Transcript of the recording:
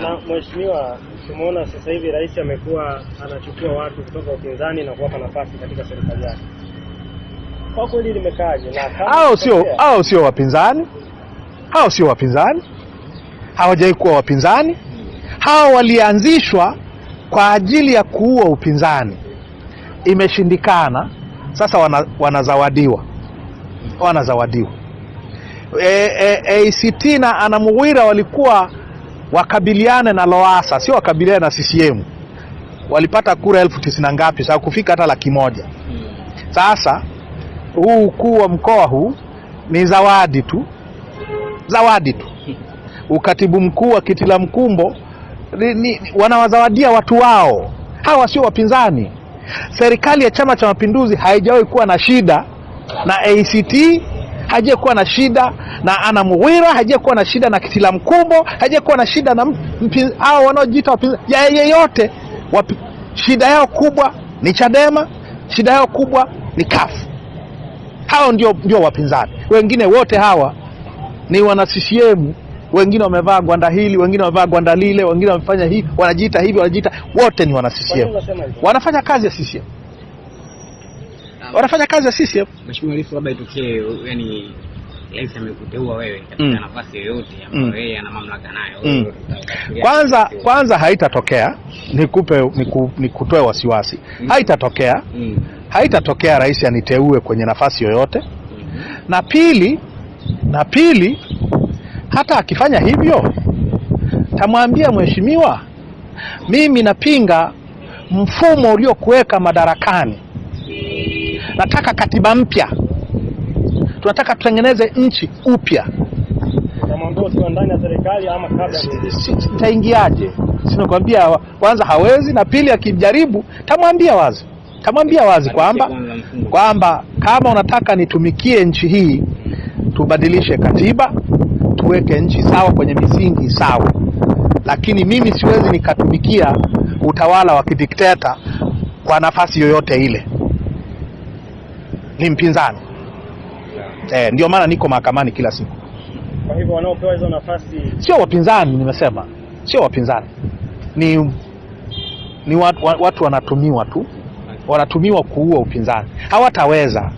Na mheshimiwa, tumeona sasa hivi rais amekuwa anachukua watu kutoka upinzani na kuwapa nafasi katika serikali yake. Kwa kweli limekaaje? Na hao sio wapinzani. Hao sio wapinzani. Hawajai kuwa wapinzani. Hao walianzishwa kwa ajili ya kuua upinzani. Imeshindikana. Sasa wanazawadiwa. ACT na Anna Mughwira walikuwa wakabiliane na Lowassa, sio wakabiliane na CCM. Walipata kura 90,000 ngapi, sasa kufika hata 100,000. Sasa huu ukuu wa mkoa huu ni zawadi tu. Ukatibu mkuu wa Kitila Mkumbo wanawazawadia watu wao. Hawa sio wapinzani. Serikali ya Chama cha Mapinduzi haijawahi kuwa na shida na ACT, haijawahi kuwa na shida na Anna Mughwira, haijawahi kuwa na shida na Kitila Mkumbo, haijawahi kuwa na shida na hao wanaojiita wapinzani yeyote. Shida yao kubwa ni Chadema, shida yao kubwa ni CUF. Hao ndio wapinzani. Wengine wote hawa ni wana CCM. Wengine wamevaa gwanda hili, wengine wamevaa gwanda lile, wengine wamefanya hivi, wanajiita hivi, wanajiita, wote ni wana CCM. Wanafanya kazi ya CCM. Mheshimiwa Lissu, labda itokee yani rais amekuteua wewe katika nafasi yoyote ambayo yeye ana mamlaka nayo. Kwanza haitatokea, nikutoe wasiwasi. Haitatokea rais aniteue kwenye nafasi yoyote. Na pili hata akifanya hivyo, tamwambia mheshimiwa, mimi napinga mfumo uliokuweka madarakani. Nataka katiba mpya. Tunataka tutengeneze nchi upya. Unamwambia usiwe ndani ya serikali ama kabla nitaingiaje? Sinakwambia kwanza hawezi, na pili akijaribu tamwambia wazi kwamba kama unataka nitumikie nchi hii, tubadilishe katiba, tuweke nchi sawa kwenye misingi sawa. Lakini mimi siwezi nikatumikia utawala wa kidikteta kwa nafasi yoyote ile. Ni mpinzani. Ndio maana niko mahakamani kila siku. Kwa hivyo wanaopewa hizo nafasi sio wapinzani, nimesema. Sio wapinzani. Ni watu wanatumiwa tu. Wanatumiwa kuua upinzani. Hawataweza.